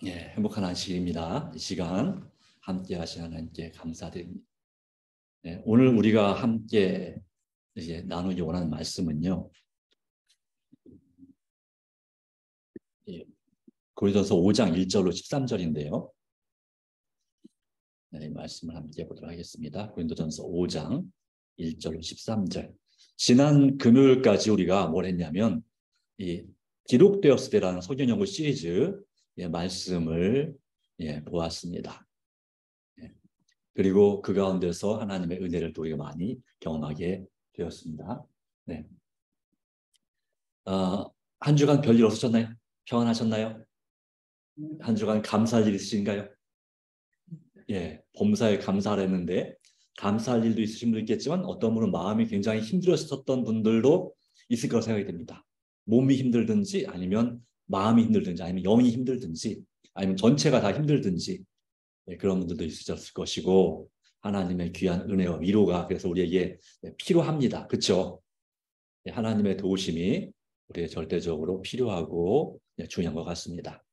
예, 행복한 안식일입니다. 이 시간 함께 하신 하나님께 감사드립니다. 예, 오늘 우리가 함께 이제 나누기 원하는 말씀은요. 예, 고린도서 5장 1절로 13절인데요. 네, 이 말씀을 함께 보도록 하겠습니다. 고린도전서 5장 1절로 13절. 지난 금요일까지 우리가 뭘 했냐면 이 기록되었을 때라는 성경연구 시리즈 말씀을 보았습니다. 그리고 그 가운데서 하나님의 은혜를 또 우리가 많이 경험하게 되었습니다. 네. 한 주간 별일 없으셨나요? 평안하셨나요? 한 주간 감사할 일 있으신가요? 예, 범사에 감사를 했는데 감사할 일도 있으신 분도 있겠지만 어떤 분은 마음이 굉장히 힘들었었던 분들도 있을 거라고 생각이 됩니다. 몸이 힘들든지 아니면 마음이 힘들든지 아니면 영이 힘들든지 아니면 전체가 다 힘들든지 그런 분들도 있으셨을 것이고 하나님의 귀한 은혜와 위로가 그래서 우리에게 필요합니다. 그렇죠? 하나님의 도우심이 우리에게 절대적으로 필요하고 중요한 것 같습니다.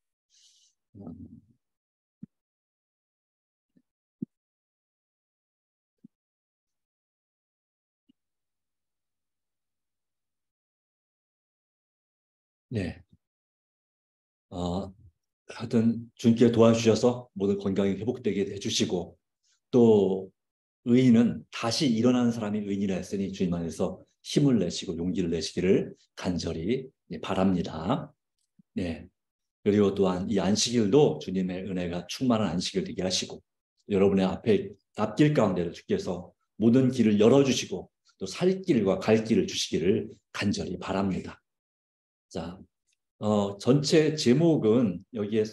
네. 하여튼 주님께 도와주셔서 모든 건강이 회복되게 해주시고 또 의인은 다시 일어나는 사람이 의인이라 했으니 주님 안에서 힘을 내시고 용기를 내시기를 간절히 바랍니다. 네. 그리고 또한 이 안식일도 주님의 은혜가 충만한 안식일 되게 하시고 여러분의 앞길 가운데 주께서 모든 길을 열어주시고 또 살 길과 갈 길을 주시기를 간절히 바랍니다. 자, 전체 제목은 여기에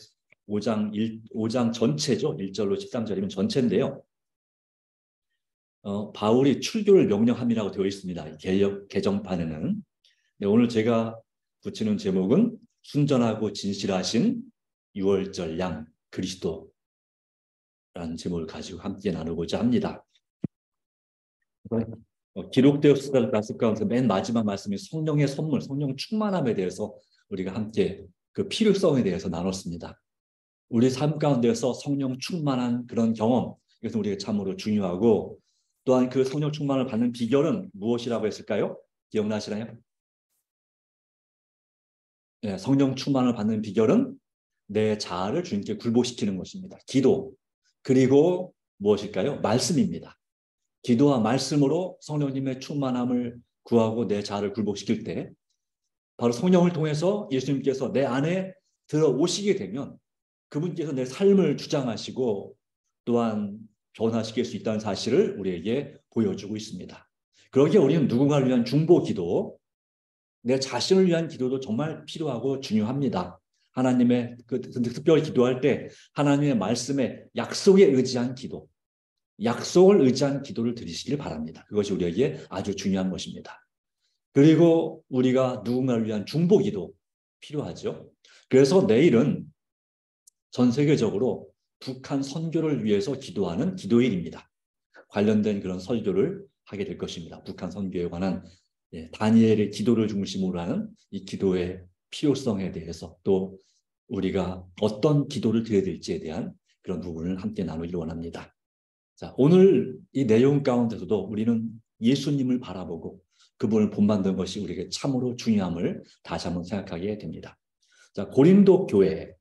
5장 전체죠. 1절로 13절이면 전체인데요. 바울이 출교를 명령함이라고 되어 있습니다. 개정판에는. 네, 오늘 제가 붙이는 제목은 순전하고 진실하신 6월절 양 그리스도라는 제목을 가지고 함께 나누고자 합니다. 기록되었을 가운데 맨 마지막 말씀이 성령의 선물, 성령 충만함에 대해서 우리가 함께 그 필요성에 대해서 나눴습니다. 우리 삶 가운데서 성령 충만한 그런 경험, 이것은 우리가 참으로 중요하고 또한 그 성령 충만을 받는 비결은 무엇이라고 했을까요? 기억나시나요? 네, 성령 충만을 받는 비결은 내 자아를 주님께 굴복시키는 것입니다. 기도, 그리고 무엇일까요? 말씀입니다. 기도와 말씀으로 성령님의 충만함을 구하고 내 자아를 굴복시킬 때 바로 성령을 통해서 예수님께서 내 안에 들어오시게 되면 그분께서 내 삶을 주장하시고 또한 변화시킬 수 있다는 사실을 우리에게 보여주고 있습니다. 그러기에 우리는 누군가를 위한 중보 기도, 내 자신을 위한 기도도 정말 필요하고 중요합니다. 하나님의 특별히 기도할 때 하나님의 말씀에 약속에 의지한 기도, 약속을 의지한 기도를 드리시길 바랍니다. 그것이 우리에게 아주 중요한 것입니다. 그리고 우리가 누군가를 위한 중보 기도 필요하죠. 그래서 내일은 전 세계적으로 북한 선교를 위해서 기도하는 기도일입니다. 관련된 그런 설교를 하게 될 것입니다. 북한 선교에 관한 다니엘의 기도를 중심으로 하는 이 기도의 필요성에 대해서 또 우리가 어떤 기도를 드려야 될지에 대한 그런 부분을 함께 나누기를 원합니다. 자, 오늘 이 내용 가운데서도 우리는 예수님을 바라보고 그분을 본받는 것이 우리에게 참으로 중요함을 다시 한번 생각하게 됩니다. 자, 고린도 교회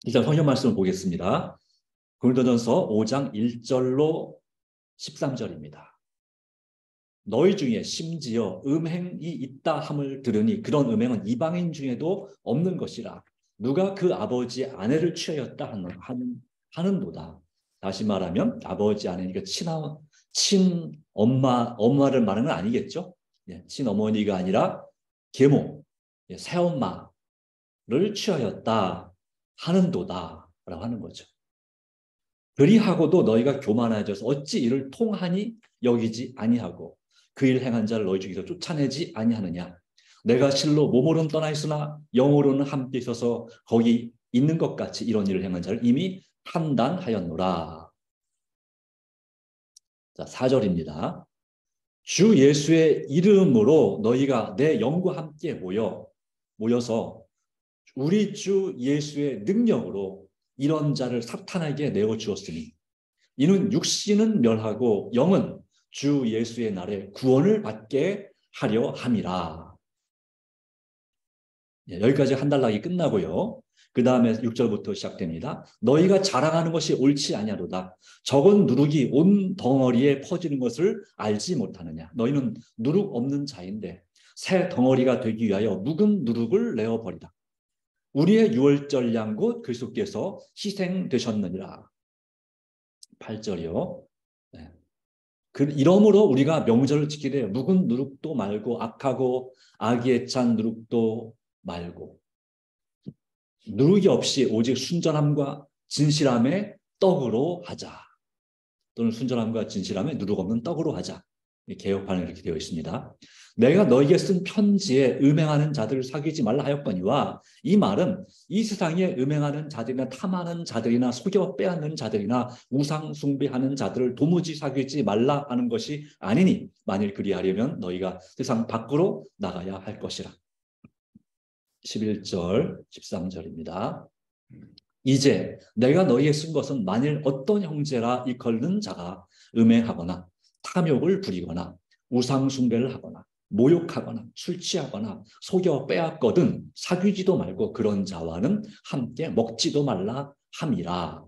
일단 성경 말씀을 보겠습니다. 고린도전서 5장 1절로 13절입니다. 너희 중에 심지어 음행이 있다 함을 들으니 그런 음행은 이방인 중에도 없는 것이라. 누가 그 아버지 아내를 취하였다 하는도다. 다시 말하면 아버지 아내니까 친엄마를 말하는 건 아니겠죠. 친어머니가 아니라 계모, 새엄마를 취하였다 하는도다 라고 하는 거죠. 그리하고도 너희가 교만하여져서 어찌 이를 통하니 여기지 아니하고 그 일 행한 자를 너희 중에서 쫓아내지 아니하느냐. 내가 실로 몸으로는 떠나 있으나 영으로는 함께 있어서 거기 있는 것 같이 이런 일을 행한 자를 이미 판단하였노라. 자, 4절입니다. 주 예수의 이름으로 너희가 내 영과 함께 모여서 우리 주 예수의 능력으로 이런 자를 사탄에게 내어 주었으니 이는 육신은 멸하고 영은 주 예수의 날에 구원을 받게 하려 함이라. 여기까지 한 단락이 끝나고요. 그 다음에 6절부터 시작됩니다. 너희가 자랑하는 것이 옳지 아니하로다. 적은 누룩이 온 덩어리에 퍼지는 것을 알지 못하느냐. 너희는 누룩 없는 자인데 새 덩어리가 되기 위하여 묵은 누룩을 내어버리다. 우리의 유월절 양 곧 그리스도께서 희생되셨느니라. 8절이요. 네. 이러므로 우리가 명절을 지키되 묵은 누룩도 말고 악하고 악에 찬 누룩도 말고 누룩이 없이 오직 순전함과 진실함의 떡으로 하자. 또는 순전함과 진실함의 누룩 없는 떡으로 하자. 개역판에 이렇게 되어 있습니다. 내가 너에게 쓴 편지에 음행하는 자들을 사귀지 말라 하였거니와 이 말은 이 세상에 음행하는 자들이나 탐하는 자들이나 속여 빼앗는 자들이나 우상 숭배하는 자들을 도무지 사귀지 말라 하는 것이 아니니 만일 그리하려면 너희가 세상 밖으로 나가야 할 것이라. 11절 13절입니다. 이제 내가 너희에게 쓴 것은 만일 어떤 형제라 일컫는 자가 음행하거나 탐욕을 부리거나 우상 숭배를 하거나 모욕하거나 술 취하거나 속여 빼앗거든 사귀지도 말고 그런 자와는 함께 먹지도 말라 함이라.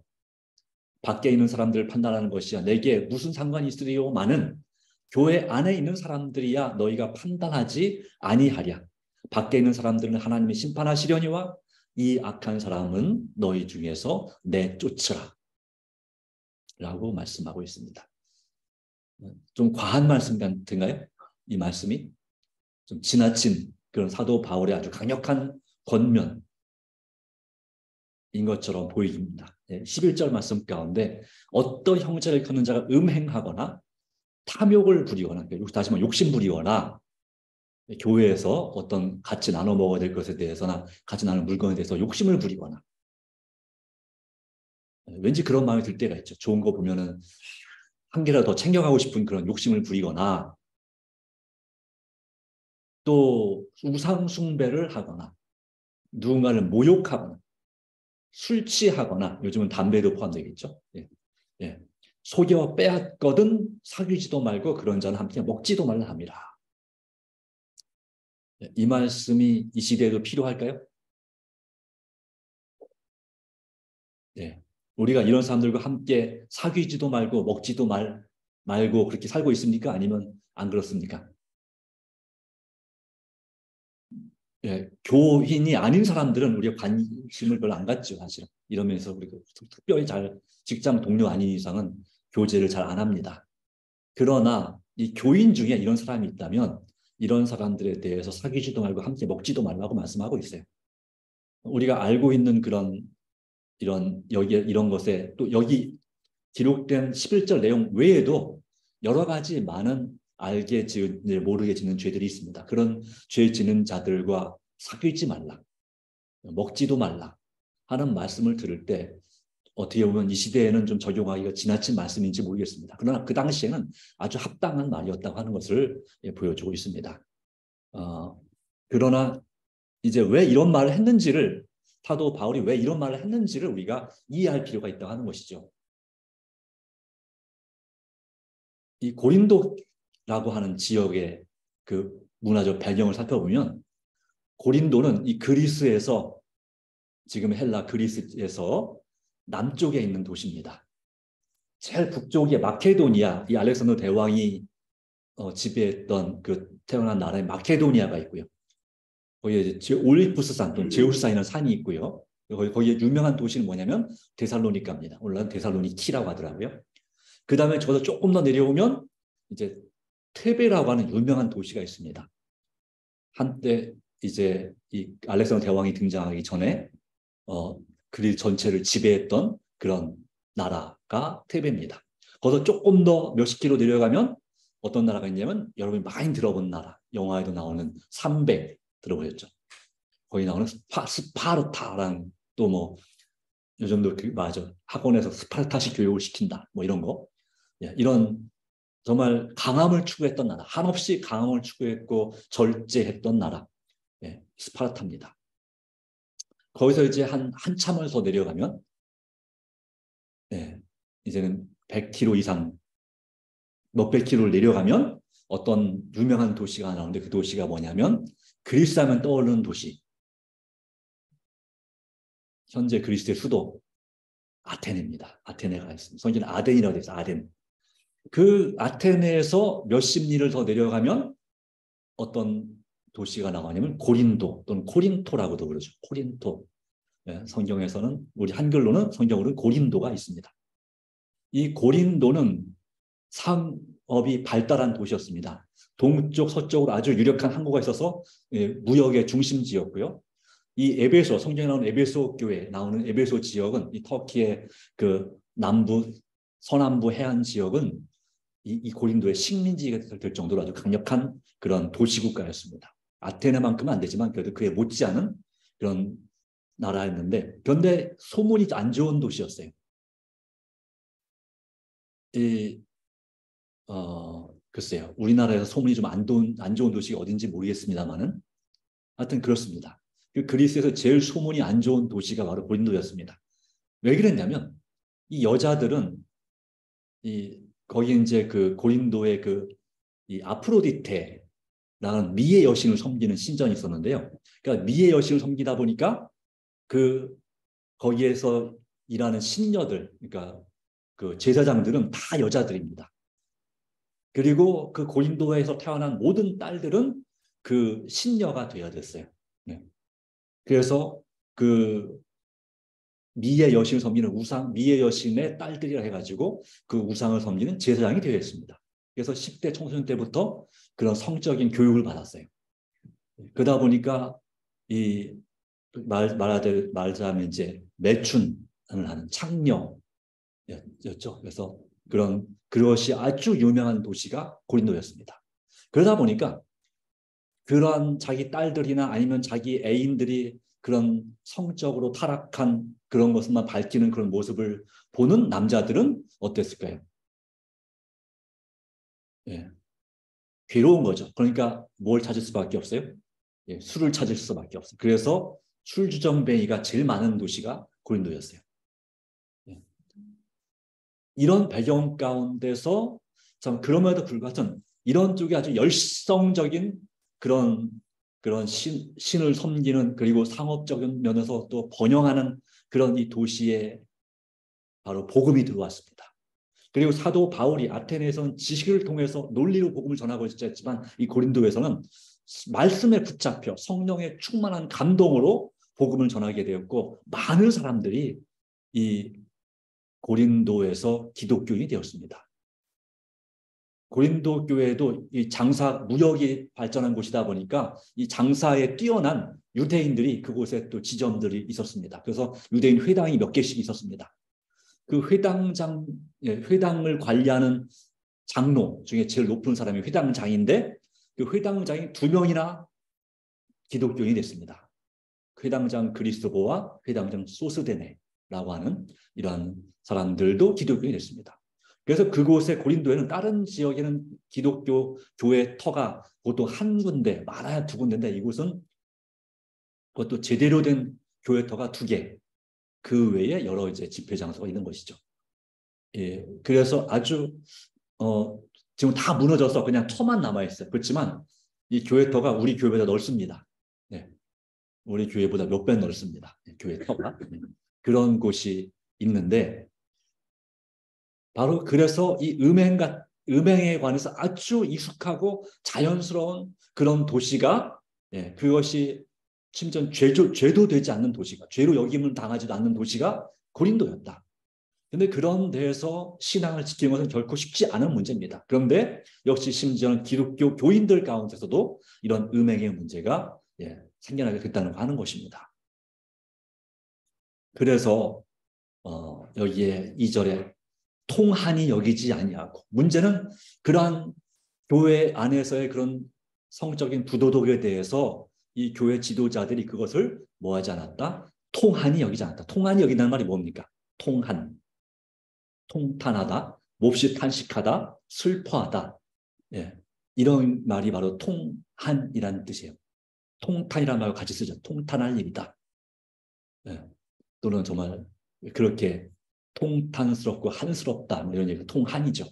밖에 있는 사람들을 판단하는 것이야 내게 무슨 상관이 있으리요마는 교회 안에 있는 사람들이야 너희가 판단하지 아니하랴. 밖에 있는 사람들은 하나님이 심판하시려니와 이 악한 사람은 너희 중에서 내쫓으라 라고 말씀하고 있습니다. 좀 과한 말씀 같은가요? 이 말씀이 좀 지나친 그런 사도 바울의 아주 강력한 권면인 것처럼 보입니다. 11절 말씀 가운데 어떤 형제를 걷는 자가 음행하거나 탐욕을 부리거나 다시 말해 욕심 부리거나 교회에서 어떤 같이 나눠 먹어야 될 것에 대해서나 같이 나눌 물건에 대해서 욕심을 부리거나 왠지 그런 마음이 들 때가 있죠. 좋은 거 보면은 한 개라도 더 챙겨가고 싶은 그런 욕심을 부리거나 또 우상 숭배를 하거나 누군가를 모욕하거나 술 취하거나 요즘은 담배도 포함되겠죠. 예. 예. 속여 빼앗거든 사귀지도 말고 그런 자는 함께 먹지도 말라 함이라. 이 말씀이 이 시대에도 필요할까요? 네. 우리가 이런 사람들과 함께 사귀지도 말고 먹지도 말고 그렇게 살고 있습니까? 아니면 안 그렇습니까? 예, 교인이 아닌 사람들은 우리가 관심을 별로 안 갖죠, 사실은. 이러면서 우리가 특별히 잘 직장 동료 아닌 이상은 교제를 잘 안 합니다. 그러나 이 교인 중에 이런 사람이 있다면 이런 사람들에 대해서 사귀지도 말고 함께 먹지도 말라고 말씀하고 있어요. 우리가 알고 있는 그런 이런 것에 또 여기 기록된 11절 내용 외에도 여러 가지 많은 알게 지은 모르게 짓는 죄들이 있습니다. 그런 죄 지는 자들과 사귀지 말라, 먹지도 말라 하는 말씀을 들을 때 어떻게 보면 이 시대에는 좀 적용하기가 지나친 말씀인지 모르겠습니다. 그러나 그 당시에는 아주 합당한 말이었다고 하는 것을 보여주고 있습니다. 그러나 이제 왜 이런 말을 했는지를 사도 바울이 왜 이런 말을 했는지를 우리가 이해할 필요가 있다고 하는 것이죠. 이 고린도라고 하는 지역의 그 문화적 배경을 살펴보면 고린도는 이 그리스에서 지금 헬라 그리스에서 남쪽에 있는 도시입니다. 제일 북쪽에 마케도니아, 이 알렉산더 대왕이 지배했던 그 태어난 나라의 마케도니아가 있고요. 거기에 이제 올리푸스산 또는 제우스산이라는 산이 있고요. 거기에 유명한 도시는 뭐냐면 데살로니카입니다. 오늘날 데살로니키라고 하더라고요. 그 다음에 저도 조금 더 내려오면 이제 테베라고 하는 유명한 도시가 있습니다. 한때 이제 이 알렉산더 대왕이 등장하기 전에 그리스 전체를 지배했던 그런 나라가 테베입니다. 거기서 조금 더 몇십 킬로 내려가면 어떤 나라가 있냐면 여러분이 많이 들어본 나라, 영화에도 나오는 300 들어보셨죠? 거기 나오는 스파르타라는 또 뭐 요즘도 맞아 학원에서 스파르타식 교육을 시킨다 뭐 이런 거 이런 정말 강함을 추구했던 나라, 한없이 강함을 추구했고 절제했던 나라, 스파르타입니다. 거기서 이제 한참을 더 내려가면, 이제는 100km 이상, 몇백 킬로를 내려가면 어떤 유명한 도시가 나오는데, 그 도시가 뭐냐면 그리스 하면 떠오르는 도시, 현재 그리스의 수도 아테네입니다. 아테네가 있습니다. 성경은 아덴이라고 되어 있어요. 아덴. 그 아테네에서 몇십 리를 더 내려가면 어떤 도시가 나오냐면 고린도 또는 코린토라고도 그러죠. 코린토. 성경에서는, 우리 한글로는, 성경으로는 고린도가 있습니다. 이 고린도는 상업이 발달한 도시였습니다. 동쪽 서쪽으로 아주 유력한 항구가 있어서 무역의 중심지였고요. 이 에베소, 성경에 나오는 에베소 교회 나오는 에베소 지역은, 이 터키의 그 남부 서남부 해안 지역은 이 고린도의 식민지가 될 정도로 아주 강력한 그런 도시국가였습니다. 아테네만큼은 안 되지만 그래도 그에 못지않은 그런 나라였는데, 그런데 소문이 안 좋은 도시였어요. 글쎄요, 우리나라에서 소문이 좀 안 좋은 도시가 어딘지 모르겠습니다만은, 하여튼 그렇습니다. 그리스에서 제일 소문이 안 좋은 도시가 바로 고린도였습니다. 왜 그랬냐면, 이 여자들은 거기 이제 그 고린도의 이 아프로디테라는 미의 여신을 섬기는 신전이 있었는데요. 그러니까 미의 여신을 섬기다 보니까 거기에서 일하는 신녀들, 그러니까 그 제사장들은 다 여자들입니다. 그리고 그 고린도에서 태어난 모든 딸들은 그 신녀가 되어야 됐어요. 네. 그래서 그 미의 여신을 섬기는 미의 여신의 딸들이라 해가지고 그 우상을 섬기는 제사장이 되었습니다. 그래서 10대 청소년 때부터 그런 성적인 교육을 받았어요. 그러다 보니까 말하자면 이제 매춘을 하는 창녀였죠. 그래서 그것이 아주 유명한 도시가 고린도였습니다. 그러다 보니까 그러한 자기 딸들이나 아니면 자기 애인들이 그런 성적으로 타락한 그런 것만 밝히는 그런 모습을 보는 남자들은 어땠을까요? 괴로운 거죠. 그러니까 뭘 찾을 수밖에 없어요? 술을 찾을 수밖에 없어요. 그래서 술주정뱅이가 제일 많은 도시가 고린도였어요. 이런 배경 가운데서 참 그럼에도 불구하고 이런 쪽에 아주 열성적인 그런 신을 섬기는, 그리고 상업적인 면에서 또 번영하는 그런 이 도시에 바로 복음이 들어왔습니다. 그리고 사도 바울이 아테네에서는 지식을 통해서 논리로 복음을 전하고 있었지만, 이 고린도에서는 말씀에 붙잡혀 성령의 충만한 감동으로 복음을 전하게 되었고, 많은 사람들이 이 고린도에서 기독교인이 되었습니다. 고린도 교회도 이 무역이 발전한 곳이다 보니까 이 장사에 뛰어난 유대인들이 그곳에 또 지점들이 있었습니다. 그래서 유대인 회당이 몇 개씩 있었습니다. 그 회당을 관리하는 장로 중에 제일 높은 사람이 회당장인데, 그 회당장이 2명이나 기독교인이 됐습니다. 회당장 그리스도보와 회당장 소스데네라고 하는 이러한 사람들도 기독교인이 됐습니다. 그래서 그곳에, 고린도에는 다른 지역에는 기독교 교회 터가 보통 한 군데, 많아야 2군데인데 이곳은 그것도 제대로 된 교회 터가 2개, 그 외에 여러 이제 집회 장소가 있는 것이죠. 그래서 아주 지금 다 무너져서 그냥 터만 남아 있어요. 그렇지만 이 교회 터가 우리 교회보다 넓습니다. 우리 교회보다 몇 배 넓습니다. 교회 터가. 그런 곳이 있는데, 바로 그래서 이 음행에 관해서 아주 익숙하고 자연스러운 그런 도시가, 그것이 심지어 죄도 되지 않는 도시가, 죄로 여김을 당하지도 않는 도시가 고린도였다. 그런데 그런 데에서 신앙을 지키는 것은 결코 쉽지 않은 문제입니다. 그런데 역시 심지어는 기독교 교인들 가운데서도 이런 음행의 문제가 생겨나게 됐다는 거 하는 것입니다. 그래서 여기에 2절에 통한이 여기지 아니하고, 문제는 그러한 교회 안에서의 그런 성적인 부도덕에 대해서 이 교회 지도자들이 그것을 뭐하지 않았다? 통한이 여기지 않았다. 통한이 여긴다는 말이 뭡니까? 통탄하다, 몹시 탄식하다, 슬퍼하다. 이런 말이 바로 통한이라는 뜻이에요. 통탄이라는 말과 같이 쓰죠. 통탄할 일이다. 예. 또는 정말 그렇게 통탄스럽고 한스럽다 뭐 이런 얘기, 통한이죠.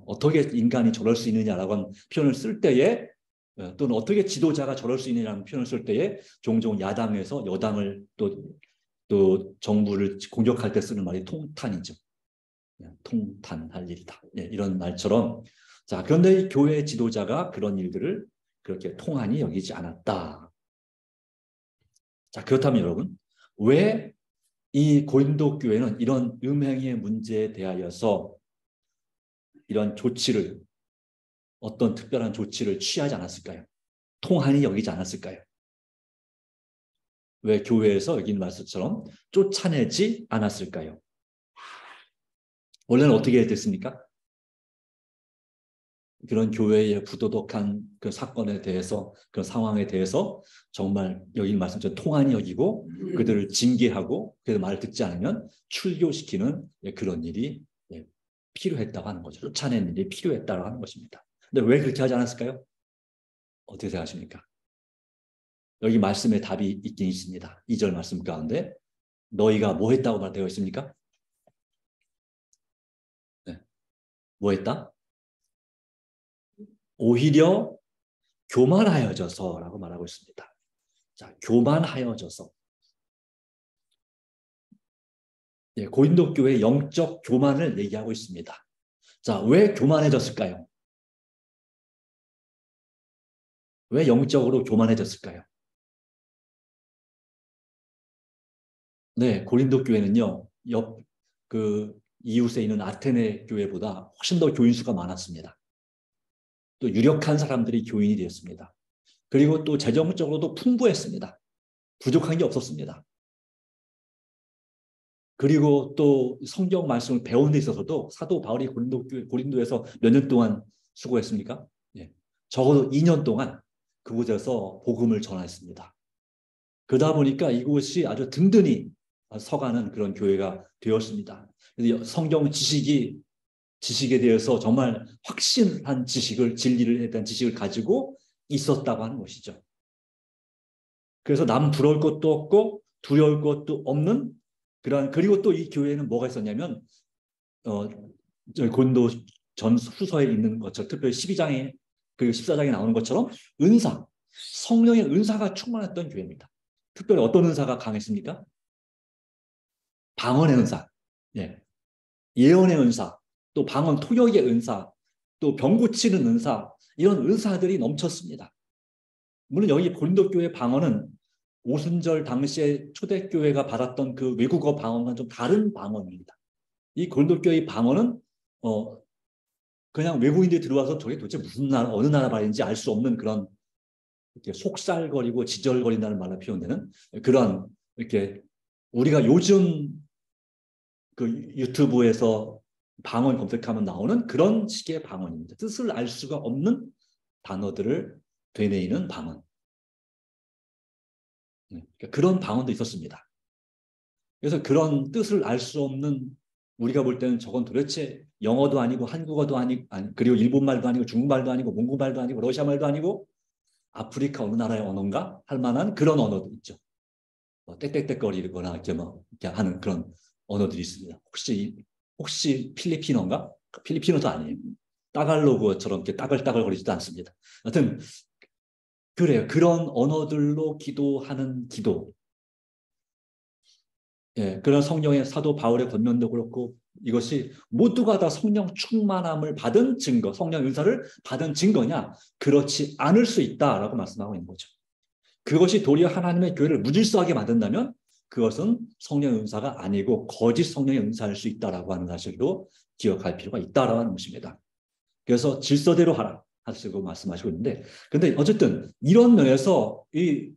어떻게 인간이 저럴 수 있느냐라고 하는 표현을 쓸 때에 또는 어떻게 지도자가 저럴 수 있느냐는 표현을 쓸 때에 종종 야당에서 여당을 또 정부를 공격할 때 쓰는 말이 통탄이죠. 통탄할 일이다. 이런 말처럼 자 그런데 이 교회 지도자가 그런 일들을 그렇게 통한이 여기지 않았다. 자 그렇다면 여러분 왜 이 고린도 교회는 이런 음행의 문제에 대하여서 이런 조치를 어떤 특별한 조치를 취하지 않았을까요? 통한이 여기지 않았을까요? 왜 교회에서 여기 있는 말씀처럼 쫓아내지 않았을까요? 원래는 어떻게 됐습니까? 그런 교회의 부도덕한 그 사건에 대해서 그 상황에 대해서 정말 여기 말씀처럼 통한이 여기고 그들을 징계하고 그들 말을 듣지 않으면 출교시키는 그런 일이 필요했다고 하는 거죠. 쫓아내는 일이 필요했다고 하는 것입니다. 근데 왜 그렇게 하지 않았을까요? 어떻게 생각하십니까? 여기 말씀에 답이 있긴 있습니다. 2절 말씀 가운데 너희가 뭐 했다고 말되어 있습니까? 네. 뭐 했다? 오히려 교만하여져서라고 말하고 있습니다. 자, 교만하여져서. 고린도 교회의 영적 교만을 얘기하고 있습니다. 자, 왜 교만해졌을까요? 왜 영적으로 교만해졌을까요? 네, 고린도 교회는요, 그 이웃에 있는 아테네 교회보다 훨씬 더 교인 수가 많았습니다. 또 유력한 사람들이 교인이 되었습니다. 그리고 또 재정적으로도 풍부했습니다. 부족한 게 없었습니다. 그리고 또 성경 말씀을 배우는 데 있어서도 사도 바울이 고린도에서 몇 년 동안 수고했습니까? 예. 적어도 2년 동안 그곳에서 복음을 전했습니다. 그러다 보니까 이곳이 아주 든든히 서가는 그런 교회가 되었습니다. 성경 지식에 대해서 정말 확신한 지식을, 진리를 대한 지식을 가지고 있었다고 하는 것이죠. 그래서 남 부러울 것도 없고 두려울 것도 없는 그리고 또 이 교회에는 뭐가 있었냐면 고린도 전 후서에 있는 것처럼 특별히 12장에 그리고 14장에 나오는 것처럼 성령의 은사가 충만했던 교회입니다. 특별히 어떤 은사가 강했습니까? 방언의 은사, 예언의 은사, 또 방언 통역의 은사, 또 병 고치는 은사, 이런 은사들이 넘쳤습니다. 물론 여기 고린도 교회 방언은 오순절 당시에 초대교회가 받았던 그 외국어 방언과는 좀 다른 방언입니다. 이 고린도 교회의 방언은 그냥 외국인들이 들어와서 저게 도대체 무슨 나라, 어느 나라 말인지 알 수 없는 그런 이렇게 속살거리고 지절거린다는 말로 표현되는 그런 이렇게 우리가 요즘 그 유튜브에서 방언 검색하면 나오는 그런 식의 방언입니다. 뜻을 알 수가 없는 단어들을 되뇌이는 방언. 그러니까 그런 방언도 있었습니다. 그래서 그런 뜻을 알 수 없는 우리가 볼 때는 저건 도대체 영어도 아니고 한국어도 아니고 그리고 일본말도 아니고 중국말도 아니고 몽고말도 아니고 러시아말도 아니고 아프리카 어느 나라의 언어인가 할 만한 그런 언어도 있죠. 땡땡땡거리거나 이렇게 하는 그런 언어들이 있습니다. 혹시 필리핀어인가? 필리핀어도 아니에요. 따갈로그처럼 이렇게 따글따글거리지도 않습니다. 하여튼 그래요. 그런 언어들로 기도하는 기도. 그런 성령의 사도 바울의 권면도 그렇고 이것이 모두가 다 성령 충만함을 받은 증거, 성령 은사를 받은 증거냐? 그렇지 않을 수 있다라고 말씀하고 있는 거죠. 그것이 도리어 하나님의 교회를 무질서하게 만든다면 그것은 성령 은사가 아니고 거짓 성령의 은사일 수 있다라고 하는 사실도 기억할 필요가 있다라고 하는 것입니다. 그래서 질서대로 하라 하시고 말씀하시고 있는데 근데 어쨌든 이런 면에서 이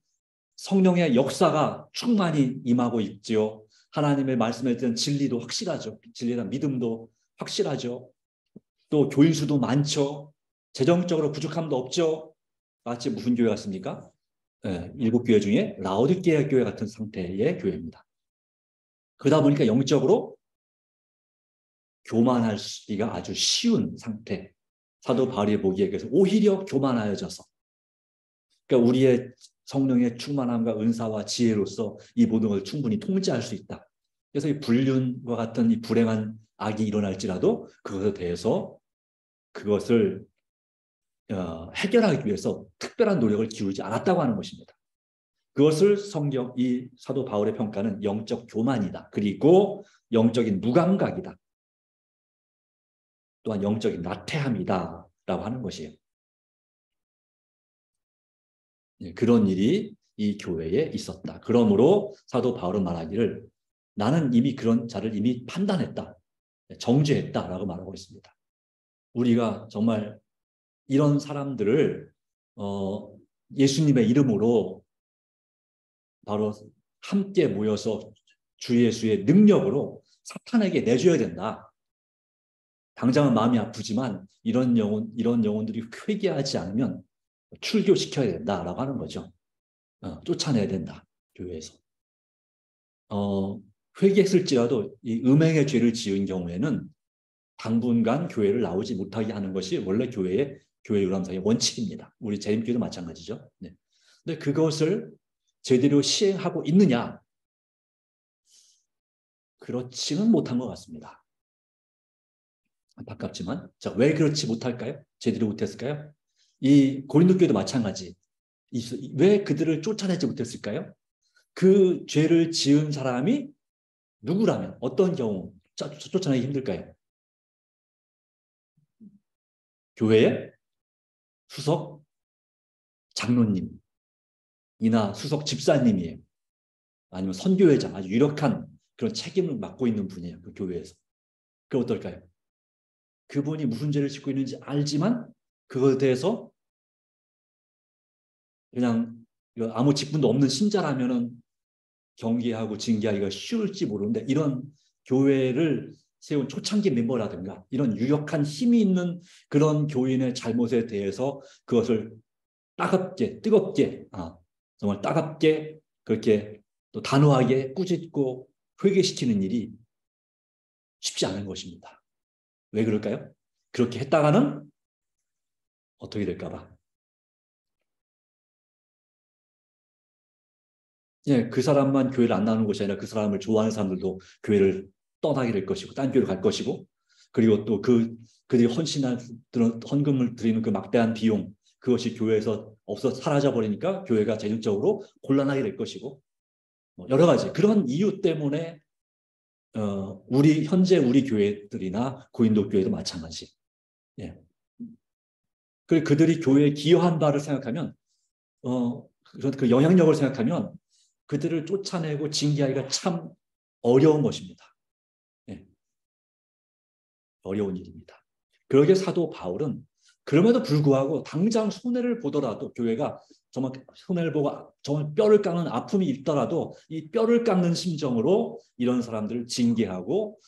성령의 역사가 충만히 임하고 있지요. 하나님의 말씀에 대한 진리도 확실하죠. 진리에 대한 믿음도 확실하죠. 또 교인 수도 많죠. 재정적으로 부족함도 없죠. 마치 무슨 교회 같습니까? 7교회 중에 라오디게아 교회 같은 상태의 교회입니다. 그러다 보니까 영적으로 교만하기가 아주 쉬운 상태. 사도 바울이 보기에 그래서 오히려 교만하여져서 그러니까 우리의 성령의 충만함과 은사와 지혜로서 이 모든 것을 충분히 통제할 수 있다. 그래서 이 불륜과 같은 이 불행한 악이 일어날지라도 그것에 대해서 그것을 해결하기 위해서 특별한 노력을 기울이지 않았다고 하는 것입니다. 그것을 이 사도 바울의 평가는 영적 교만이다. 그리고 영적인 무감각이다. 또한 영적인 나태함이다. 라고 하는 것이에요. 그런 일이 이 교회에 있었다. 그러므로 사도 바울은 말하기를 나는 이미 그런 자를 이미 판단했다. 정죄했다라고 말하고 있습니다. 우리가 정말 이런 사람들을 예수님의 이름으로 바로 함께 모여서 주 예수의 능력으로 사탄에게 내줘야 된다. 당장은 마음이 아프지만 이런 영혼들이 회개하지 않으면 출교시켜야 된다라고 하는 거죠. 쫓아내야 된다. 교회에서. 회개했을지라도 이 음행의 죄를 지은 경우에는 당분간 교회를 나오지 못하게 하는 것이 원래 교회 유람상의 원칙입니다. 우리 재림교도 마찬가지죠. 네. 근데 그것을 제대로 시행하고 있느냐? 그렇지는 못한 것 같습니다. 안타깝지만, 자, 왜 그렇지 못할까요? 제대로 못했을까요? 이 고린도 교회도 마찬가지. 왜 그들을 쫓아내지 못했을까요? 그 죄를 지은 사람이 누구라면 어떤 경우 쫓아내기 힘들까요? 교회의 수석 장로님이나 수석 집사님이에요. 아니면 선교회장, 아주 유력한 그런 책임을 맡고 있는 분이에요. 그 교회에서. 그럼 어떨까요? 그분이 무슨 죄를 짓고 있는지 알지만 그것에 대해서 그냥 아무 직분도 없는 신자라면은 경계하고 징계하기가 쉬울지 모르는데 이런 교회를 세운 초창기 멤버라든가 이런 유력한 힘이 있는 그런 교인의 잘못에 대해서 그것을 뜨겁게 정말 따갑게 그렇게 또 단호하게 꾸짖고 회개시키는 일이 쉽지 않은 것입니다. 왜 그럴까요? 그렇게 했다가는 어떻게 될까봐. 그 사람만 교회를 안 나오는 것이 아니라 그 사람을 좋아하는 사람들도 교회를 떠나게 될 것이고 딴 교회로 갈 것이고 그리고 또 그들이 헌금을 드리는 그 막대한 비용 그것이 교회에서 없어 사라져 버리니까 교회가 재정적으로 곤란하게 될 것이고 여러 가지 그런 이유 때문에 현재 우리 교회들이나 고인도 교회도 마찬가지. 예. 그리고 그들이 교회에 기여한 바를 생각하면 그 영향력을 생각하면 그들을 쫓아내고 징계하기가 참 어려운 것입니다. 예. 어려운 일입니다. 그러게 사도 바울은 그럼에도 불구하고 당장 손해를 보더라도 교회가 정말 손해를 보고 정말 뼈를 깎는 아픔이 있더라도 이 뼈를 깎는 심정으로 이런 사람들을 징계하고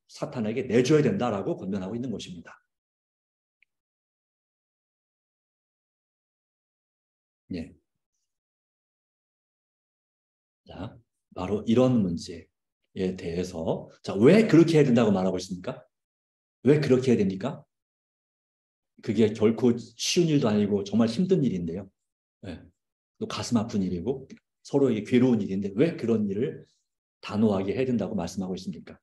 사탄에게 내줘야 된다라고 권면하고 있는 것입니다. 예. 자, 바로 이런 문제에 대해서 왜 그렇게 해야 된다고 말하고 있습니까? 왜 그렇게 해야 됩니까? 그게 결코 쉬운 일도 아니고 정말 힘든 일인데요. 네. 또 가슴 아픈 일이고 서로에게 괴로운 일인데 왜 그런 일을 단호하게 해야 된다고 말씀하고 있습니까?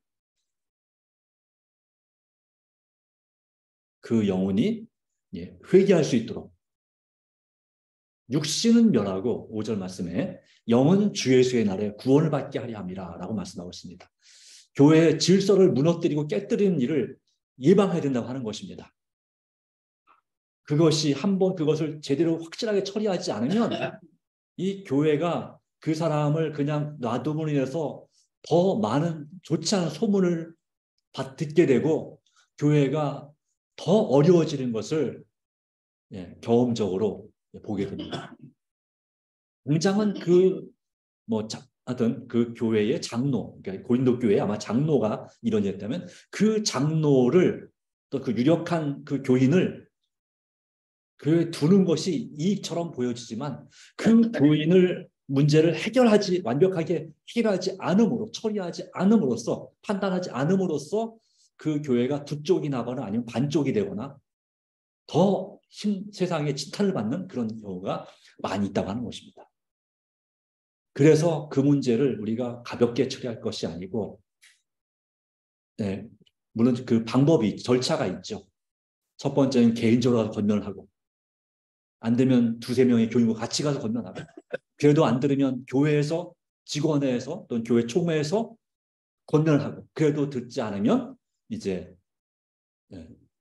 그 영혼이 회개할 수 있도록 육신은 멸하고 5절 말씀에 영은 주 예수의 날에 구원을 받게 하려 함이라 라고 말씀하고 있습니다. 교회의 질서를 무너뜨리고 깨뜨리는 일을 예방해야 된다고 하는 것입니다. 그것이 한번 그것을 제대로 확실하게 처리하지 않으면 이 교회가 그 사람을 그냥 놔둠으로 인해서 더 많은 좋지 않은 소문을 듣게 되고 교회가 더 어려워지는 것을 경험적으로 보게 됩니다. 당장은 하여튼 그 교회의 장로, 그러니까 고린도 교회에 아마 장로가 이런 일이었다면 그 장로를 또 그 유력한 그 교인을 교회에 두는 것이 이익처럼 보여지지만 그 교인을 문제를 완벽하게 해결하지 않음으로 처리하지 않음으로써 판단하지 않음으로써 그 교회가 두 쪽이 나거나 아니면 반쪽이 되거나 더 세상에 지탄을 받는 그런 경우가 많이 있다고 하는 것입니다. 그래서 그 문제를 우리가 가볍게 처리할 것이 아니고, 네, 물론 그 방법이 절차가 있죠. 첫 번째는 개인적으로 가서 건면을 하고, 안 되면 두세 명의 교인과 같이 가서 건면하고, 그래도 안 들으면 교회에서, 직원회에서 또는 교회 총회에서 건면을 하고, 그래도 듣지 않으면 이제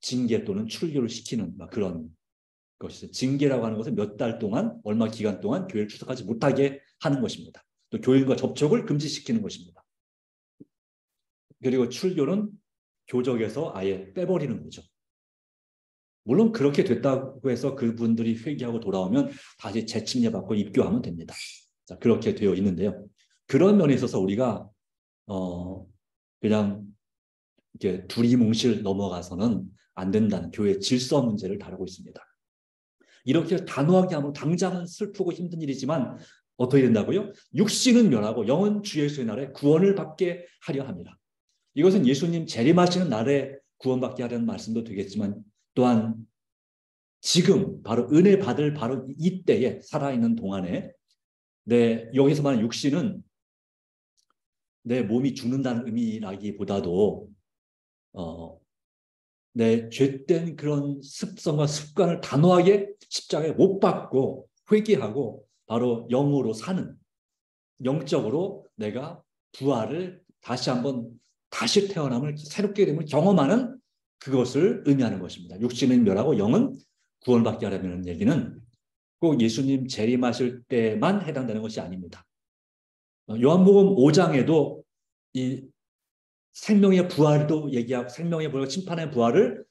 징계 또는 출교를 시키는 그런 것이죠. 징계라고 하는 것은 몇 달 동안, 얼마 기간 동안 교회를 출석하지 못하게 하는 것입니다. 또 교인과 접촉을 금지시키는 것입니다. 그리고 출교는 교적에서 아예 빼버리는 거죠. 물론 그렇게 됐다고 해서 그분들이 회개하고 돌아오면 다시 재침례받고 입교하면 됩니다. 자, 그렇게 되어 있는데요. 그런 면에 있어서 우리가 그냥 이렇게 두리뭉실 넘어가서는 안 된다는 교회 질서 문제를 다루고 있습니다. 이렇게 단호하게 하면 당장은 슬프고 힘든 일이지만 어떻게 된다고요? 육신은 멸하고 영은 주 예수의 날에 구원을 받게 하려 합니다. 이것은 예수님 재림하시는 날에 구원받게 하려는 말씀도 되겠지만, 또한 지금 바로 은혜 받을 바로 이때에 살아있는 동안에 여기서 말하는 육신은 내 몸이 죽는다는 의미라기보다도 내 죄된 그런 습성과 습관을 단호하게 십자가에 못 박고 회개하고 바로 영으로 사는, 영적으로 내가 부활을 다시 한번 다시 태어남을 새롭게 됨을 경험하는 그것을 의미하는 것입니다. 육신은 멸하고 영은 구원받게 하려는 얘기는 꼭 예수님 재림하실 때만 해당되는 것이 아닙니다. 요한복음 5장에도 이 생명의 부활도 얘기하고, 생명의 부활과 심판의 부활을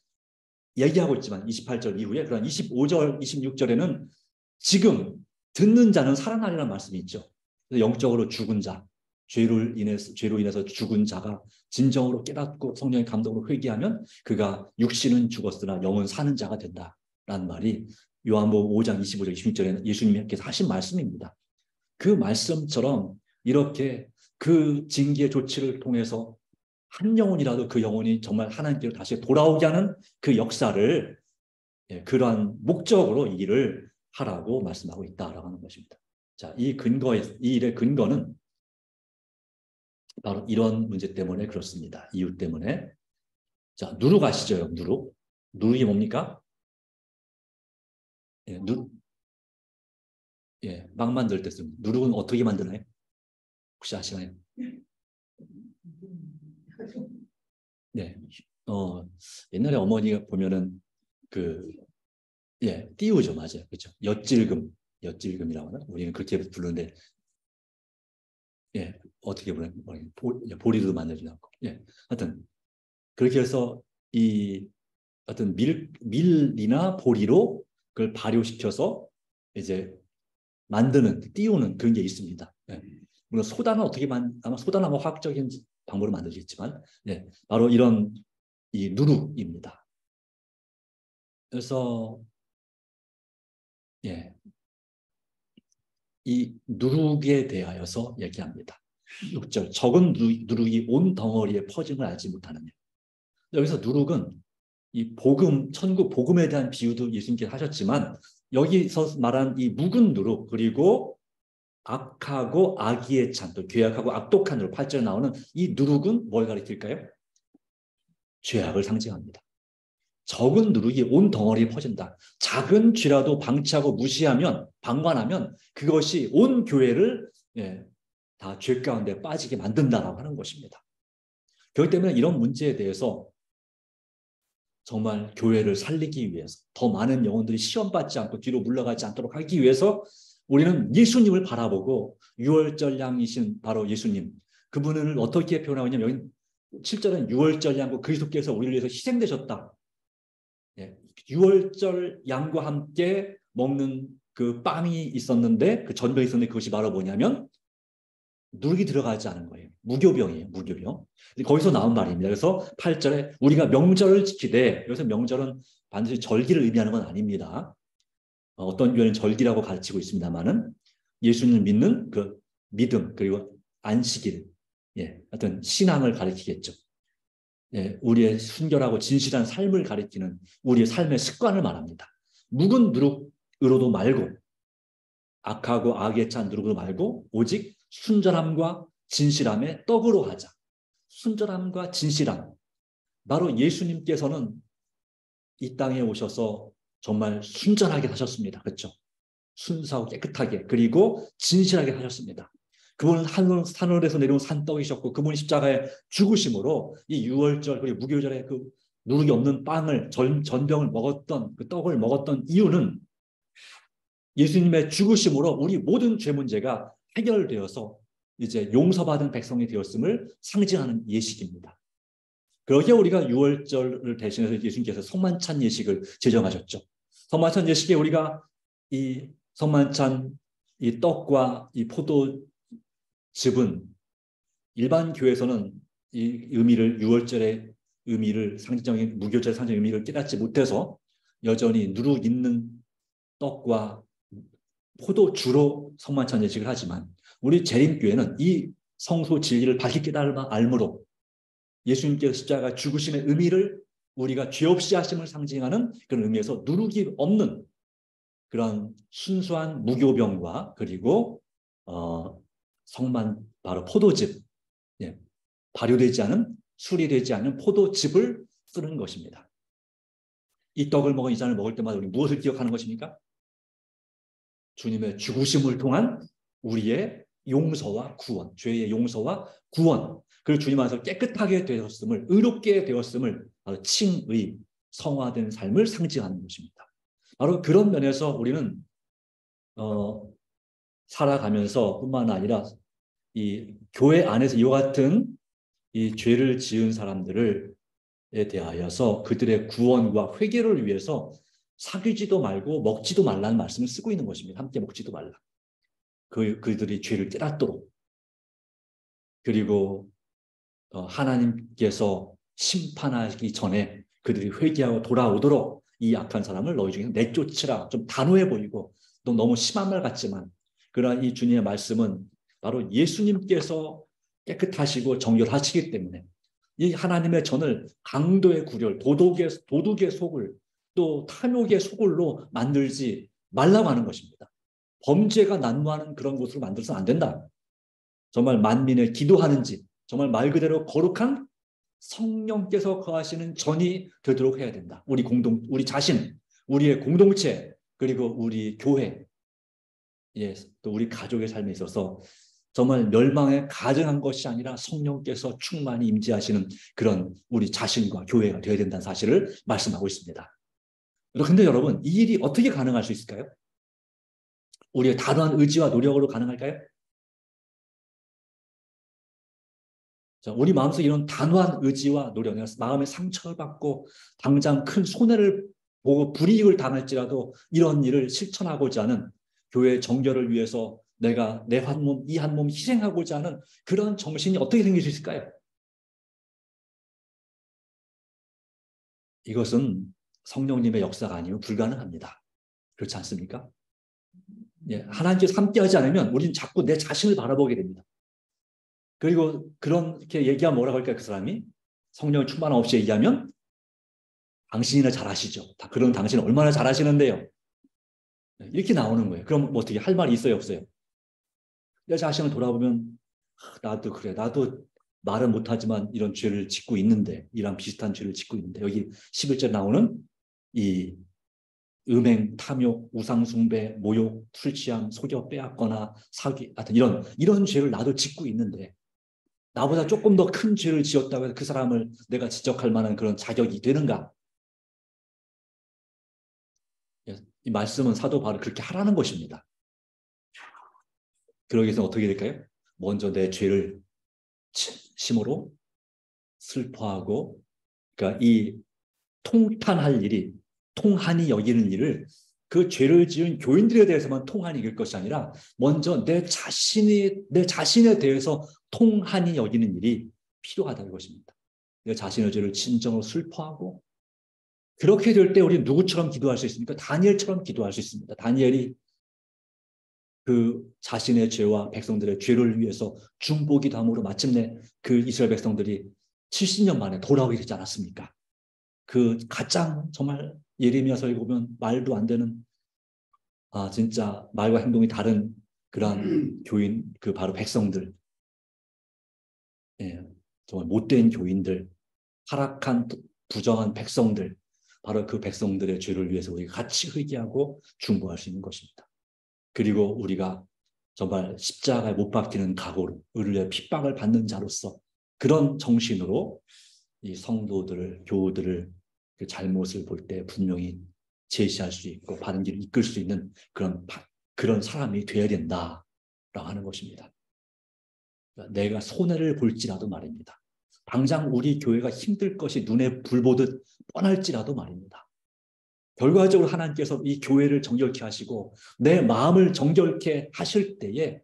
얘기하고 있지만 28절 이후에, 그런 25절, 26절에는 지금 듣는 자는 살아나리라는 말씀이 있죠. 영적으로 죽은 자, 죄로 인해서 죽은 자가 진정으로 깨닫고 성령의 감동으로 회개하면 그가 육신은 죽었으나 영은 사는 자가 된다라는 말이 요한복음 5장 25절, 26절에는 예수님께서 하신 말씀입니다. 그 말씀처럼 이렇게 그 징계 조치를 통해서 한 영혼이라도 그 영혼이 정말 하나님께로 다시 돌아오게 하는 그 역사를, 그러한 목적으로 이 일을 하라고 말씀하고 있다라고 하는 것입니다. 자, 이 일의 근거는 바로 이런 문제 때문에 그렇습니다. 이유 때문에. 자, 누룩 아시죠? 누룩. 누룩이 뭡니까? 막 만들 때 씁니다. 누룩은 어떻게 만드나요? 혹시 아시나요? 네. 옛날에 어머니가 보면은 띄우죠. 맞아요. 그렇죠. 엿질금이라고 하나? 우리는 그렇게 부르는데, 어떻게 부르나요? 보리도 만들지 않고. 하여튼, 그렇게 해서 이 어떤 밀이나 보리로 그걸 발효시켜서 이제 띄우는 그런 게 있습니다. 물론 소다는 아마 소다는 화학적인 방법으로 만들겠지만, 바로 이런 이 누룩입니다. 그래서 이 누룩에 대하여서 얘기합니다. 6절, 적은 누룩이 온 덩어리에 퍼짐을 알지 못하느냐. 여기서 누룩은 이 천국 복음에 대한 비유도 예수님께서 하셨지만, 여기서 말한 이 묵은 누룩, 그리고 악하고 악의의 찬, 또 괴악하고 악독한 누룩, 8절에 나오는 이 누룩은 뭘 가리킬까요? 죄악을 상징합니다. 적은 누룩이 온 덩어리에 퍼진다. 작은 죄라도 방치하고 무시하면, 방관하면 그것이 온 교회를 다 죄 가운데 빠지게 만든다라고 하는 것입니다. 그렇기 때문에 이런 문제에 대해서 정말 교회를 살리기 위해서, 더 많은 영혼들이 시험받지 않고 뒤로 물러가지 않도록 하기 위해서 우리는 예수님을 바라보고, 유월절 양이신 바로 예수님, 그분을 어떻게 표현하고 있냐면, 여기 7절은 유월절 양과 그리스도께서 우리를 위해서 희생되셨다. 유월절 양과 함께 먹는 그 빵이 있었는데, 그 전병이 있었는데, 그것이 바로 뭐냐면 누룩이 들어가지 않은 거예요. 무교병이에요. 무교병. 거기서 나온 말입니다. 그래서 8절에 우리가 명절을 지키되, 여기서 명절은 반드시 절기를 의미하는 건 아닙니다. 어떤 교회는 절기라고 가르치고 있습니다만은, 예수님을 믿는 그 믿음, 그리고 안식일, 어떤 신앙을 가리키겠죠. 우리의 순결하고 진실한 삶을 가리키는 우리의 삶의 습관을 말합니다. 묵은 누룩으로도 말고 악하고 악에 찬 누룩으로 말고 오직 순전함과 진실함의 떡으로 하자. 순전함과 진실함. 바로 예수님께서는 이 땅에 오셔서 정말 순전하게 하셨습니다. 그렇죠? 순수하고 깨끗하게 그리고 진실하게 하셨습니다. 그분은 하늘에서 내려온 산떡이셨고 그분이 십자가에 죽으심으로 이 유월절 그리고 무교절에 그 누룩이 없는 빵을 전병을 먹었던 그 떡을 먹었던 이유는 예수님의 죽으심으로 우리 모든 죄 문제가 해결되어서 이제 용서받은 백성이 되었음을 상징하는 예식입니다. 그러기에 우리가 유월절을 대신해서 예수님께서 성만찬 예식을 제정하셨죠. 성만찬 예식에 우리가 이 성만찬 이 떡과 이 포도즙은 일반 교회에서는 이 의미를 유월절의 의미를 상징적인 무교절의 상징 의미를 깨닫지 못해서 여전히 누룩 있는 떡과 포도주로 성만찬 예식을 하지만 우리 재림교회는 이 성소 진리를 밝히 깨달아 알므로 예수님께서 십자가 죽으심의 의미를 우리가 죄 없이 하심을 상징하는 그런 의미에서 누룩이 없는 그런 순수한 무교병과 그리고 성만 바로 포도즙, 예, 발효되지 않은 수리되지 않은 포도즙을 쓰는 것입니다. 이 떡을 먹은 이 잔을 먹을 때마다 우리 무엇을 기억하는 것입니까? 주님의 죽으심을 통한 우리의 용서와 구원, 죄의 용서와 구원, 그리고 주님 안에서 깨끗하게 되었음을, 의롭게 되었음을 바로 칭의, 성화된 삶을 상징하는 것입니다. 바로 그런 면에서 우리는 살아가면서 뿐만 아니라 이 교회 안에서 이와 같은 이 죄를 지은 사람들에 대하여서 그들의 구원과 회개를 위해서 사귀지도 말고 먹지도 말라는 말씀을 쓰고 있는 것입니다. 함께 먹지도 말라. 그들이 죄를 깨닫도록. 그리고 하나님께서 심판하기 전에 그들이 회개하고 돌아오도록 이 악한 사람을 너희 중에 내쫓으라. 좀 단호해 보이고 또 너무 심한 말 같지만 그러나 이 주님의 말씀은 바로 예수님께서 깨끗하시고 정결하시기 때문에 이 하나님의 전을 강도의 구렬, 도둑의 속을 또 탐욕의 소굴로 만들지 말라고 하는 것입니다. 범죄가 난무하는 그런 곳으로 만들어서는 안 된다. 정말 만민의 기도하는 집, 정말 말 그대로 거룩한 성령께서 거하시는 전이 되도록 해야 된다. 우리 자신, 우리의 공동체, 그리고 우리 교회, 예, 또 우리 가족의 삶에 있어서 정말 멸망에 가증한 것이 아니라 성령께서 충만히 임재하시는 그런 우리 자신과 교회가 되어야 된다는 사실을 말씀하고 있습니다. 그런데 여러분, 이 일이 어떻게 가능할 수 있을까요? 우리의 단호한 의지와 노력으로 가능할까요? 자, 우리 마음속에 이런 단호한 의지와 노력, 마음의 상처를 받고 당장 큰 손해를 보고 불이익을 당할지라도 이런 일을 실천하고자 하는 교회의 정결을 위해서 내가 내 한 몸, 이 한 몸 희생하고자 하는 그런 정신이 어떻게 생길 수 있을까요? 이것은 성령님의 역사가 아니면 불가능합니다. 그렇지 않습니까? 예, 하나님께서 함께하지 않으면 우리는 자꾸 내 자신을 바라보게 됩니다. 그리고 그렇게 얘기하면 뭐라고 할까요? 그 사람이 성령 충만 없이 얘기하면 당신이나 잘하시죠. 그런 당신은 얼마나 잘하시는데요. 이렇게 나오는 거예요. 그럼 뭐 어떻게 할 말이 있어요, 없어요? 내 자신을 돌아보면 나도 그래. 나도 말은 못하지만 이런 죄를 짓고 있는데 이런 비슷한 죄를 짓고 있는데 여기 11절 나오는 이 음행, 탐욕, 우상숭배, 모욕, 술 취함, 속여 빼앗거나 사기 같은 이런 죄를 나도 짓고 있는데 나보다 조금 더 큰 죄를 지었다고 해서 그 사람을 내가 지적할 만한 그런 자격이 되는가? 이 말씀은 사도 바울이 그렇게 하라는 것입니다. 그러기 위해서 어떻게 될까요? 먼저 내 죄를 진심으로 슬퍼하고, 그러니까 이 통탄할 일이, 통한이 여기는 일을 그 죄를 지은 교인들에 대해서만 통한이 여길 것이 아니라 먼저 내 자신에 대해서 통한이 여기는 일이 필요하다는 것입니다. 내 자신의 죄를 진정으로 슬퍼하고, 그렇게 될 때 우리는 누구처럼 기도할 수 있습니까? 다니엘처럼 기도할 수 있습니다. 다니엘이 그 자신의 죄와 백성들의 죄를 위해서 중보기도함으로 마침내 그 이스라엘 백성들이 70년 만에 돌아오게 되지 않았습니까? 그 가장 정말 예레미야서에 보면 말도 안 되는 진짜 말과 행동이 다른 그러한 교인, 그 바로 백성들, 예, 정말 못된 교인들, 타락한 부정한 백성들, 바로 그 백성들의 죄를 위해서 우리가 같이 회개하고 중보할 수 있는 것입니다. 그리고 우리가 정말 십자가에 못 박히는 각오로 의를 위해 핍박을 받는 자로서 그런 정신으로 이 성도들을, 교우들을 그 잘못을 볼 때 분명히 제시할 수 있고 바른 길을 이끌 수 있는 그런 사람이 되어야 된다라고 하는 것입니다. 내가 손해를 볼지라도 말입니다. 당장 우리 교회가 힘들 것이 눈에 불 보듯 뻔할지라도 말입니다. 결과적으로 하나님께서 이 교회를 정결케 하시고 내 마음을 정결케 하실 때에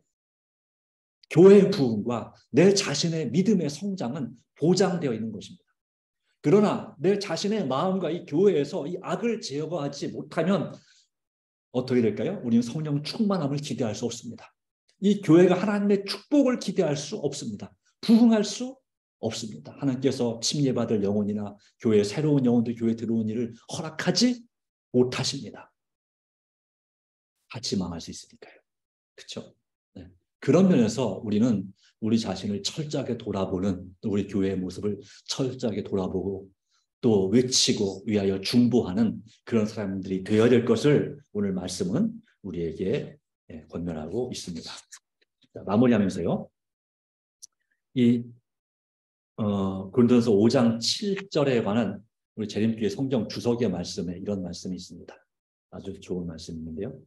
교회의 부흥과 내 자신의 믿음의 성장은 보장되어 있는 것입니다. 그러나 내 자신의 마음과 이 교회에서 이 악을 제거하지 못하면 어떻게 될까요? 우리는 성령 충만함을 기대할 수 없습니다. 이 교회가 하나님의 축복을 기대할 수 없습니다. 부흥할 수 없습니다. 하나님께서 침례받을 영혼이나 교회의 새로운 영혼들 교회에 들어온 일을 허락하지 못하십니다. 같이 망할 수 있으니까요. 그렇죠? 네. 그런 면에서 우리는 우리 자신을 철저하게 돌아보는, 또 우리 교회의 모습을 철저하게 돌아보고 또 외치고 위하여 중보하는 그런 사람들이 되어야 될 것을 오늘 말씀은 우리에게 권면하고 있습니다. 자, 마무리하면서요. 이 고린도전서 5장 7절에 관한 우리 재림교회 성경 주석의 말씀에 이런 말씀이 있습니다. 아주 좋은 말씀이 있는데요.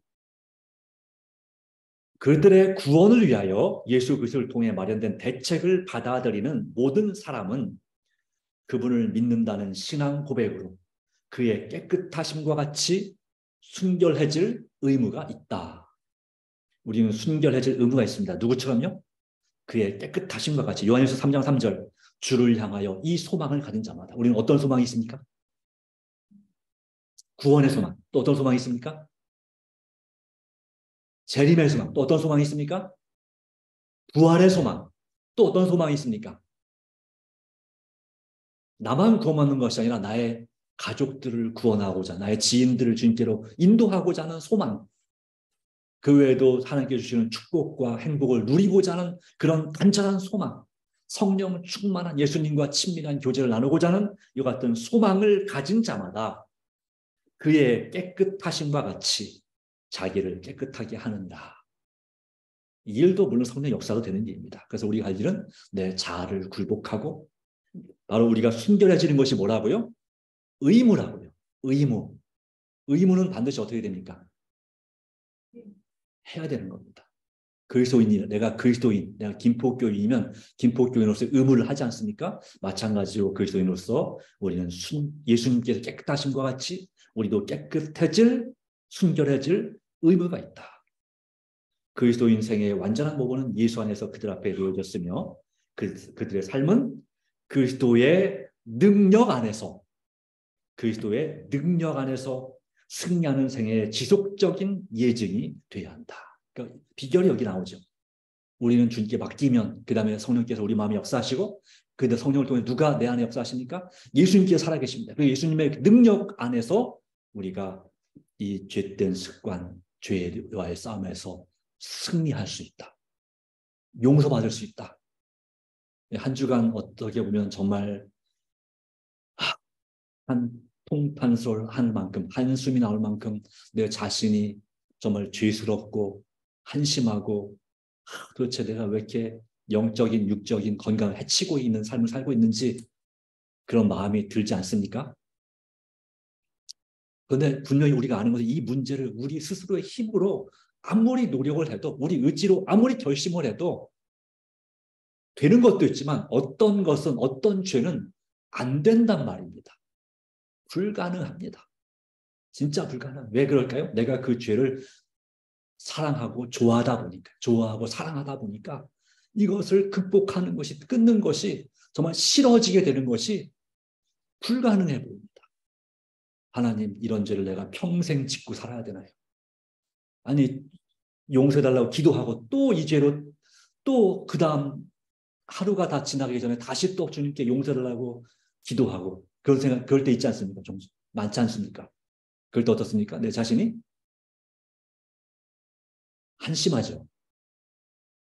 그들의 구원을 위하여 예수 그리스도를 통해 마련된 대책을 받아들이는 모든 사람은 그분을 믿는다는 신앙 고백으로 그의 깨끗하심과 같이 순결해질 의무가 있다. 우리는 순결해질 의무가 있습니다. 누구처럼요? 그의 깨끗하심과 같이. 요한일서 3장 3절 주를 향하여 이 소망을 가진 자마다. 우리는 어떤 소망이 있습니까? 구원의 소망. 또 어떤 소망이 있습니까? 재림의 소망. 또 어떤 소망이 있습니까? 부활의 소망. 또 어떤 소망이 있습니까? 나만 구원받는 것이 아니라 나의 가족들을 구원하고자, 나의 지인들을 주님께로 인도하고자 하는 소망. 그 외에도 하나님께 주시는 축복과 행복을 누리고자 하는 그런 간절한 소망. 성령 충만한 예수님과 친밀한 교제를 나누고자 하는 이와 같은 소망을 가진 자마다 그의 깨끗하심과 같이 자기를 깨끗하게 하는다. 이 일도 물론 성령 역사도 되는 일입니다. 그래서 우리가 할 일은 내 자아를 굴복하고 바로 우리가 순결해지는 것이 뭐라고요? 의무라고요. 의무. 의무는 반드시 어떻게 됩니까? 해야 되는 겁니다. 그리스도인이라 내가 그리스도인, 내가 김포교인이면 김포교인으로서 의무를 하지 않습니까? 마찬가지로 그리스도인으로서 우리는 예수님께서 깨끗하심과 같이 우리도 깨끗해질, 순결해질 의무가 있다. 그리스도인 생의 완전한 모범은 예수 안에서 그들 앞에 놓여졌으며 그들의 삶은 그리스도의 능력 안에서 승리하는 생애의 지속적인 예증이 되어야 한다. 그러니까 비결이 여기 나오죠. 우리는 주님께 맡기면 그 다음에 성령께서 우리 마음에 역사하시고 그 성령을 통해 누가 내 안에 역사하십니까? 예수님께서 살아계십니다. 그 예수님의 능력 안에서 우리가 이 죄된 습관, 죄와의 싸움에서 승리할 수 있다. 용서받을 수 있다. 한 주간 어떻게 보면 정말 한 통탄솔한 만큼, 한숨이 나올 만큼 내 자신이 정말 죄스럽고 한심하고 도대체 내가 왜 이렇게 영적인, 육적인 건강을 해치고 있는 삶을 살고 있는지 그런 마음이 들지 않습니까? 그런데 분명히 우리가 아는 것은 이 문제를 우리 스스로의 힘으로 아무리 노력을 해도, 우리 의지로 아무리 결심을 해도 되는 것도 있지만 어떤 것은, 어떤 죄는 안 된단 말입니다. 불가능합니다. 진짜 불가능. 왜 그럴까요? 내가 그 죄를 사랑하고 좋아하다 보니까, 좋아하고 사랑하다 보니까 이것을 극복하는 것이, 끊는 것이, 정말 싫어지게 되는 것이 불가능해 보입니다. 하나님, 이런 죄를 내가 평생 짓고 살아야 되나요? 아니, 용서해달라고 기도하고 또 이 죄로 또 그 다음 하루가 다 지나기 전에 다시 또 주님께 용서해달라고 기도하고 그런 생각, 그럴 때 있지 않습니까? 좀 많지 않습니까? 그럴 때 어떻습니까? 내 자신이 한심하죠.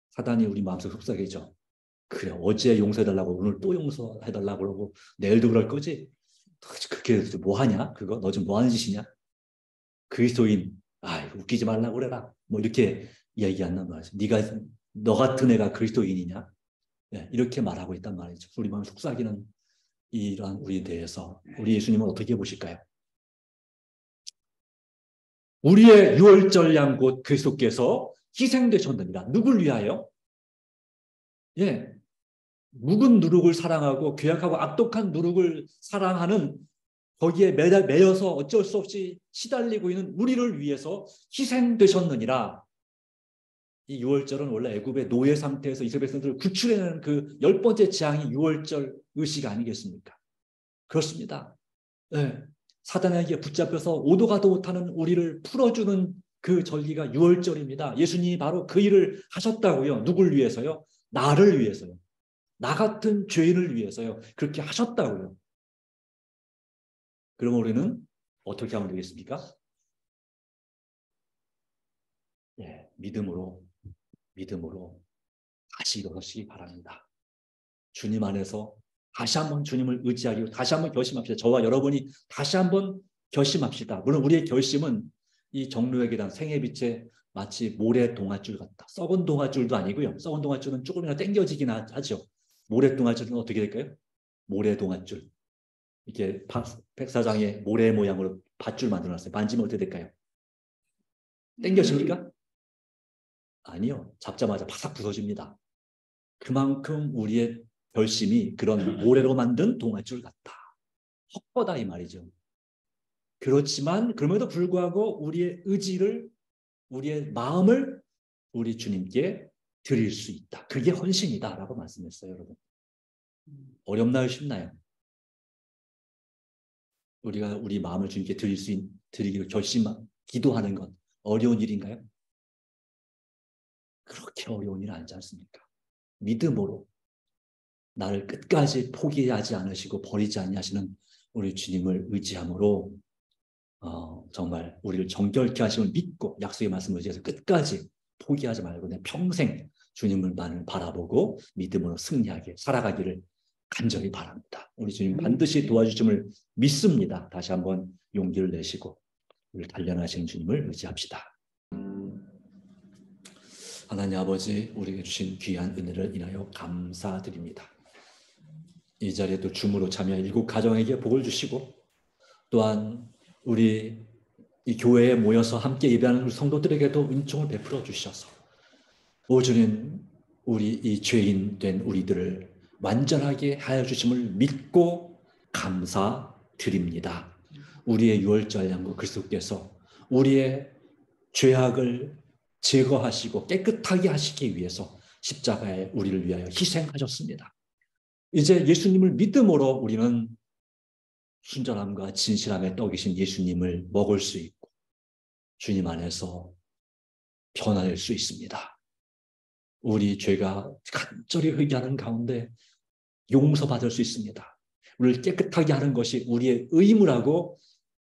사단이 우리 마음속에 속삭이죠. 그래, 어제 용서해달라고 오늘 또 용서해달라고 그러고 내일도 그럴 거지? 그렇게 뭐 하냐? 그거 너 지금 뭐 하는 짓이냐? 그리스도인, 웃기지 말라고 그래라. 뭐 이렇게 얘기한단 말이죠. 너 같은 애가 그리스도인이냐? 네, 이렇게 말하고 있단 말이죠. 우리 마음 속삭이는 이러한 우리에 대해서 우리 예수님은 어떻게 보실까요? 우리의 유월절 양 곧 그리스도께서 희생되셨느니라. 누굴 위하여? 예, 묵은 누룩을 사랑하고 괴악하고 악독한 누룩을 사랑하는 거기에 매여서 어쩔 수 없이 시달리고 있는 우리를 위해서 희생되셨느니라. 이 유월절은 원래 애굽의 노예 상태에서 이스라엘 백성들을 구출해내는 그 10번째 재앙이 유월절 의식 아니겠습니까? 그렇습니다. 네. 사단에게 붙잡혀서 오도 가도 못하는 우리를 풀어주는 그 절기가 유월절입니다. 예수님이 바로 그 일을 하셨다고요. 누굴 위해서요? 나를 위해서요. 나 같은 죄인을 위해서요. 그렇게 하셨다고요. 그럼 우리는 어떻게 하면 되겠습니까? 예, 믿음으로 다시 일어서시기 바랍니다. 주님 안에서 다시 한번 주님을 의지하기로 다시 한번 결심합시다. 저와 여러분이 다시 한번 결심합시다. 물론 우리의 결심은 이 정로에게 대한 생애빛에 마치 모래 동아줄 같다. 썩은 동아줄도 아니고요. 썩은 동아줄은 조금이나 땡겨지긴 하죠. 모래 동아줄은 어떻게 될까요? 모래 동아줄. 이렇게 백사장에 모래 모양으로 밧줄 만들어놨어요. 만지면 어떻게 될까요? 땡겨집니까? 아니요. 잡자마자 바삭 부서집니다. 그만큼 우리의 결심이 그런 모래로 만든 동아줄 같다. 헛거다 이 말이죠. 그렇지만 그럼에도 불구하고 우리의 의지를 우리의 마음을 우리 주님께 드릴 수 있다. 그게 헌신이다라고 말씀했어요, 여러분. 어렵나요, 쉽나요? 우리가 우리 마음을 주님께 드리기로 기도하는 건 어려운 일인가요? 그렇게 어려운 일은 아니지 않습니까? 믿음으로 나를 끝까지 포기하지 않으시고 버리지 아니하시는 우리 주님을 의지함으로 정말 우리를 정결케 하심을 믿고 약속의 말씀을 의지해서 끝까지 포기하지 말고 내 평생 주님을만을 바라보고 믿음으로 승리하게 살아가기를 간절히 바랍니다. 우리 주님 반드시 도와주심을 믿습니다. 다시 한번 용기를 내시고 우리를 단련하시는 주님을 의지합시다. 하나님 아버지, 우리에게 주신 귀한 은혜를 인하여 감사드립니다. 이 자리에 또 줌으로 참여한 7 가정에게 복을 주시고 또한 우리 이 교회에 모여서 함께 예배하는 우리 성도들에게도 은총을 베풀어 주셔서 오 주님, 우리 이 죄인 된 우리들을 완전하게 하여 주심을 믿고 감사드립니다. 우리의 유월절 양구 그리스도께서 우리의 죄악을 제거하시고 깨끗하게 하시기 위해서 십자가에 우리를 위하여 희생하셨습니다. 이제 예수님을 믿음으로 우리는 순전함과 진실함에 떡이신 예수님을 먹을 수 있고 주님 안에서 변화될 수 있습니다. 우리 죄가 간절히 회개하는 가운데 용서받을 수 있습니다. 우리를 깨끗하게 하는 것이 우리의 의무라고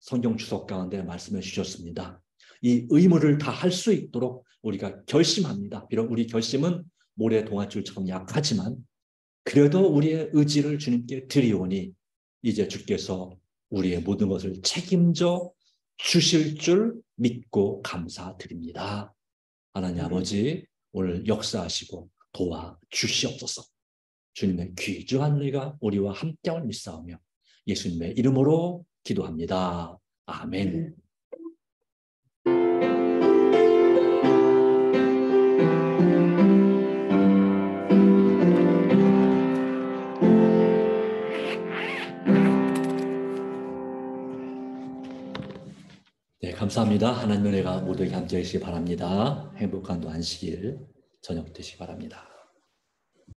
성경 주석 가운데 말씀해 주셨습니다. 이 의무를 다 할 수 있도록 우리가 결심합니다. 비록 우리 결심은 모래 동아줄처럼 약하지만 그래도 우리의 의지를 주님께 드리오니 이제 주께서 우리의 모든 것을 책임져 주실 줄 믿고 감사드립니다. 하나님 아버지, 오늘 역사하시고 도와주시옵소서. 주님의 귀중한 은혜가 우리와 함께함을 믿사오며 예수님의 이름으로 기도합니다. 아멘. 네, 감사합니다. 하나님의 은혜가 모두에게 함께 하시기 바랍니다. 행복한 안식일 저녁 되시기 바랍니다.